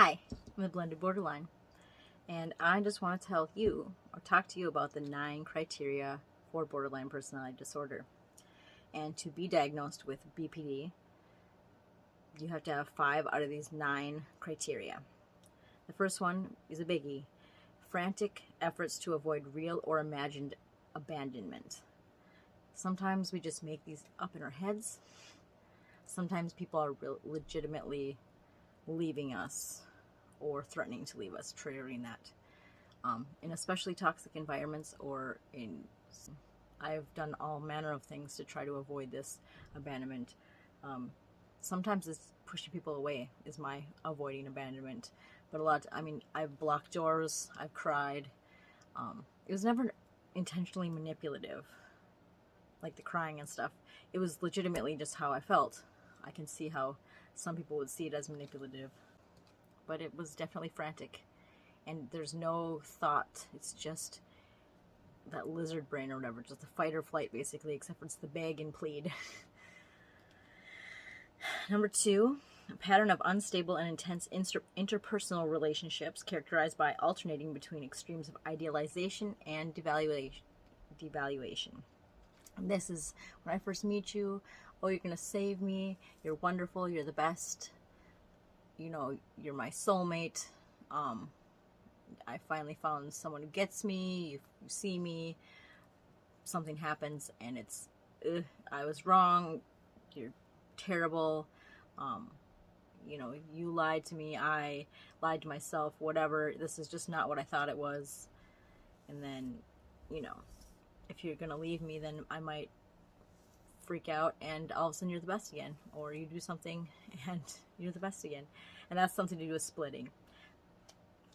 Hi, I'm the Blended Borderline, and I just want to tell you or talk to you about the 9 criteria for borderline personality disorder. And to be diagnosed with BPD, you have to have 5 out of these 9 criteria. The first one is a biggie: frantic efforts to avoid real or imagined abandonment. Sometimes we just make these up in our heads. Sometimes people are legitimately leaving us or threatening to leave us, triggering that. In especially toxic environments I've done all manner of things to try to avoid this abandonment. Sometimes it's pushing people away is my avoiding abandonment. But I've blocked doors, I've cried. It was never intentionally manipulative, like the crying and stuff. It was legitimately just how I felt. I can see how some people would see it as manipulative, but it was definitely frantic. And there's no thought. It's just that lizard brain or whatever, just the fight or flight basically, except for it's the beg and plead. Number 2, a pattern of unstable and intense interpersonal relationships characterized by alternating between extremes of idealization and devaluation. And this is when I first meet you. Oh, you're going to save me. You're wonderful. You're the best. You know, you're my soulmate. I finally found someone who gets me. You see me. Something happens and it's, I was wrong. You're terrible. You lied to me. I lied to myself. Whatever. This is just not what I thought it was. And then, if you're going to leave me, then I might freak out and all of a sudden you're the best again, or you do something and you're the best again. And that's something to do with splitting.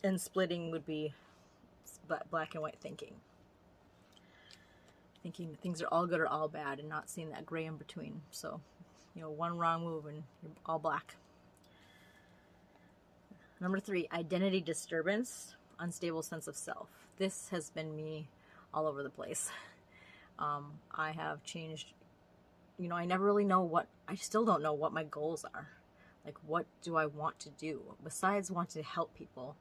And splitting would be black and white thinking things are all good or all bad, and not seeing that gray in between. So one wrong move and you're all black. Number 3, identity disturbance, unstable sense of self. This has been me all over the place. I have changed. I never really know I still don't know what my goals are. Like, what do I want to do? Besides wanting to help people,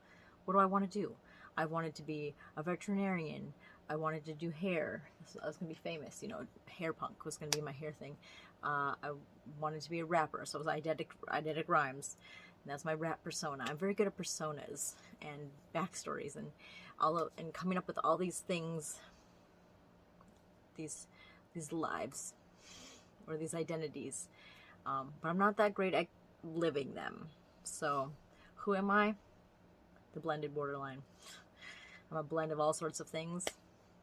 what do I want to do? I wanted to be a veterinarian. I wanted to do hair. I was going to be famous. Hair punk was going to be my hair thing. I wanted to be a rapper, so it was eidetic rhymes. And that's my rap persona. I'm very good at personas and backstories and coming up with all these things, these lives, or these identities. But I'm not that great at living them. So who am I? The blended borderline. I'm a blend of all sorts of things.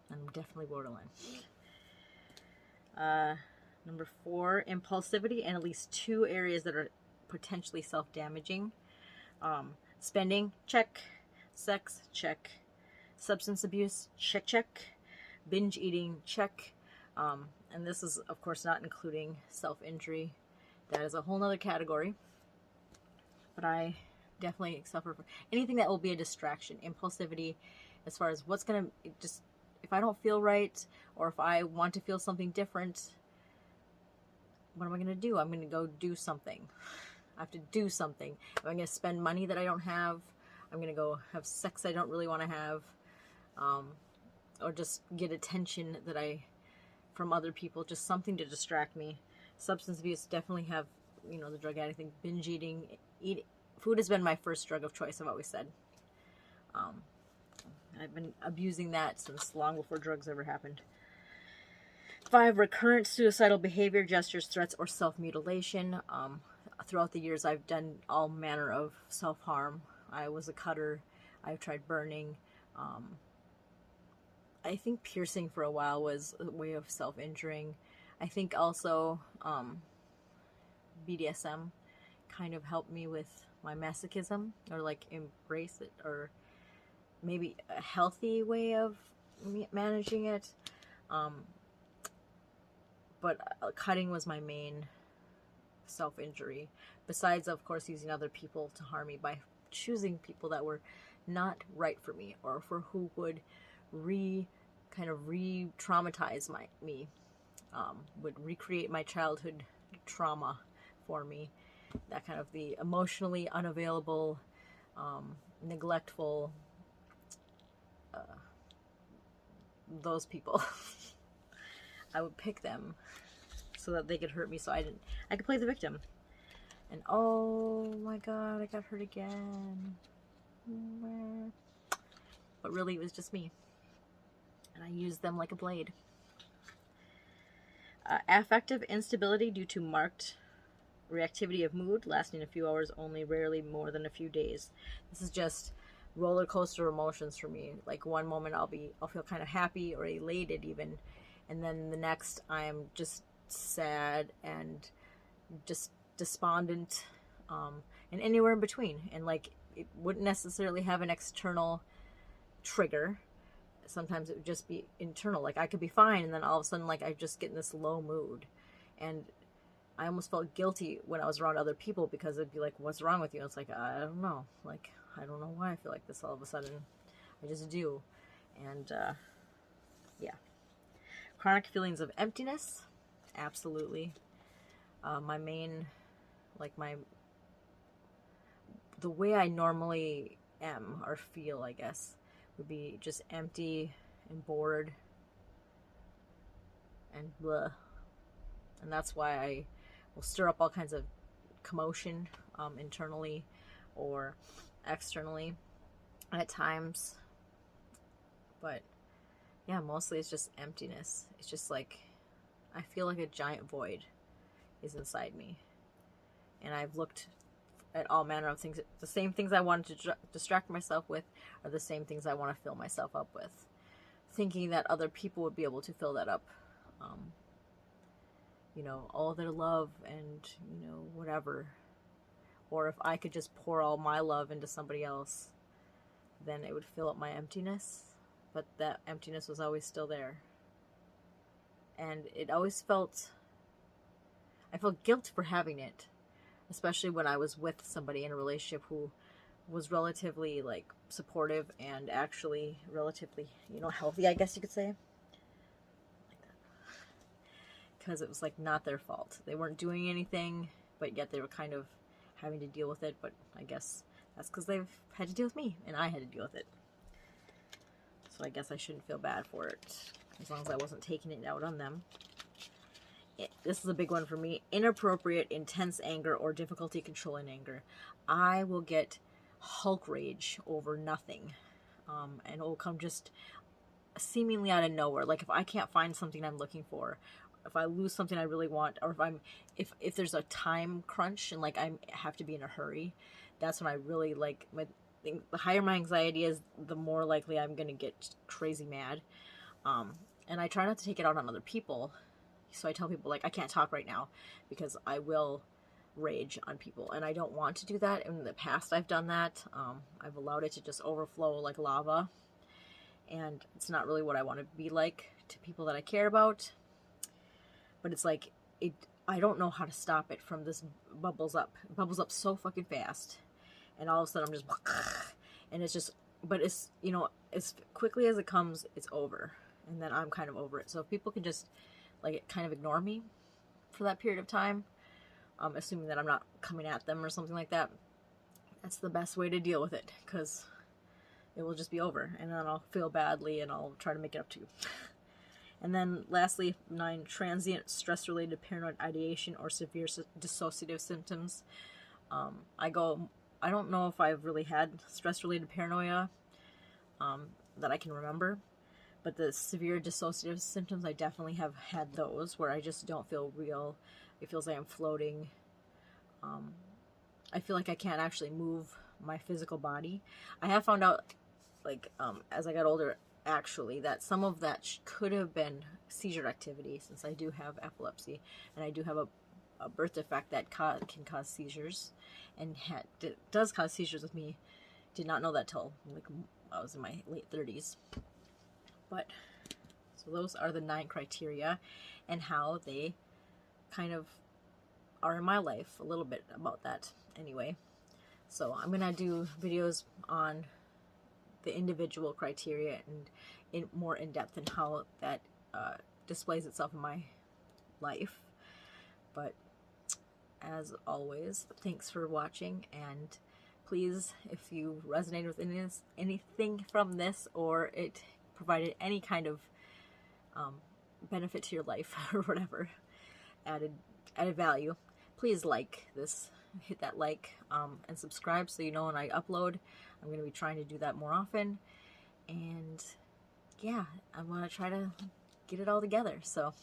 I'm definitely borderline. Number 4, impulsivity, and at least 2 areas that are potentially self-damaging. Spending, check. Sex, check. Substance abuse, check. Binge eating, check. And this is, of course, not including self-injury. That is a whole nother category. But I definitely suffer from anything that will be a distraction. Impulsivity, as far as what's going to just, if I don't feel right, or if I want to feel something different, what am I going to do? I'm going to go do something. I have to do something. I'm going to spend money that I don't have. I'm going to go have sex I don't really want to have. Or just get attention from other people, just something to distract me. Substance abuse, definitely have, the drug addict thing. Binge eating. Food has been my first drug of choice, I've always said. I've been abusing that since long before drugs ever happened. 5, recurrent suicidal behavior, gestures, threats, or self-mutilation. Throughout the years, I've done all manner of self-harm. I was a cutter. I've tried burning. I think piercing for a while was a way of self-injuring. I think also BDSM kind of helped me with my masochism, or like embrace it, or maybe a healthy way of managing it. But cutting was my main self-injury, besides, of course, using other people to harm me by choosing people that were not right for me, or for who would re-traumatize me, would recreate my childhood trauma for me. That kind of the emotionally unavailable, neglectful, those people. I would pick them so that they could hurt me, so I could play the victim. And oh my god, I got hurt again. But really, it was just me. And I used them like a blade. Affective instability due to marked reactivity of mood, lasting a few hours only, rarely more than a few days. This is just roller coaster emotions for me. Like one moment I'll feel kind of happy or elated even, and then the next I'm just sad and just despondent, and anywhere in between. And like it wouldn't necessarily have an external trigger. Sometimes it would just be internal. Like I could be fine, and then all of a sudden, like I just get in this low mood, and I almost felt guilty when I was around other people because it'd be like, "What's wrong with you?" And it's like, I don't know. Like I don't know why I feel like this all of a sudden. I just do, and yeah. Chronic feelings of emptiness, absolutely. My main, like the way I normally am or feel, I guess, would be just empty and bored and blah. And that's why I will stir up all kinds of commotion, internally or externally at times. But yeah, mostly it's just emptiness. It's just like I feel like a giant void is inside me. And I've looked at all manner of things. The same things I wanted to distract myself with are the same things I want to fill myself up with, thinking that other people would be able to fill that up. You know, all their love and, you know, whatever. Or if I could just pour all my love into somebody else, then it would fill up my emptiness. But that emptiness was always still there. And it always I felt guilt for having it. Especially when I was with somebody in a relationship who was relatively, like, supportive and actually relatively, you know, healthy, I guess you could say. Like that. Because it was, like, not their fault. They weren't doing anything, but yet they were kind of having to deal with it. But I guess that's because they've had to deal with me, and I had to deal with it. So I guess I shouldn't feel bad for it, as long as I wasn't taking it out on them. This is a big one for me. Inappropriate, intense anger or difficulty controlling anger. I will get Hulk rage over nothing. And it will come just seemingly out of nowhere. Like if I can't find something I'm looking for, if I lose something I really want, or if there's a time crunch and like I have to be in a hurry, that's when I really like, the higher my anxiety is, the more likely I'm going to get crazy mad. And I try not to take it out on other people. So I tell people, like, I can't talk right now because I will rage on people. And I don't want to do that. In the past, I've done that. I've allowed it to just overflow like lava. And it's not really what I want to be like to people that I care about. But it's like, I don't know how to stop it from this bubbles up. It bubbles up so fucking fast. And all of a sudden, I'm just, and it's just, but it's, you know, as quickly as it comes, it's over. And then I'm kind of over it. So if people can just, like, kind of ignore me for that period of time, assuming that I'm not coming at them or something like that, that's the best way to deal with it, because it will just be over, and then I'll feel badly, and I'll try to make it up to you. And then lastly, 9, transient stress-related paranoid ideation or severe dissociative symptoms. I don't know if I've really had stress-related paranoia that I can remember. But the severe dissociative symptoms, I definitely have had those, where I just don't feel real. It feels like I'm floating. I feel like I can't actually move my physical body. I have found out, like, as I got older, actually, that some of that could have been seizure activity, since I do have epilepsy, and I do have a birth defect that can cause seizures, and does cause seizures with me. Did not know that till, like, I was in my late 30s. But, so those are the 9 criteria and how they kind of are in my life, a little bit about that anyway. So I'm going to do videos on the individual criteria and more in depth and how that displays itself in my life. But as always, thanks for watching, and Please, if you resonated with anything from this, or it provided any kind of benefit to your life or whatever, added value, please like this, hit that like, and subscribe so you know when I upload. I'm going to be trying to do that more often, and yeah, I want to try to get it all together. So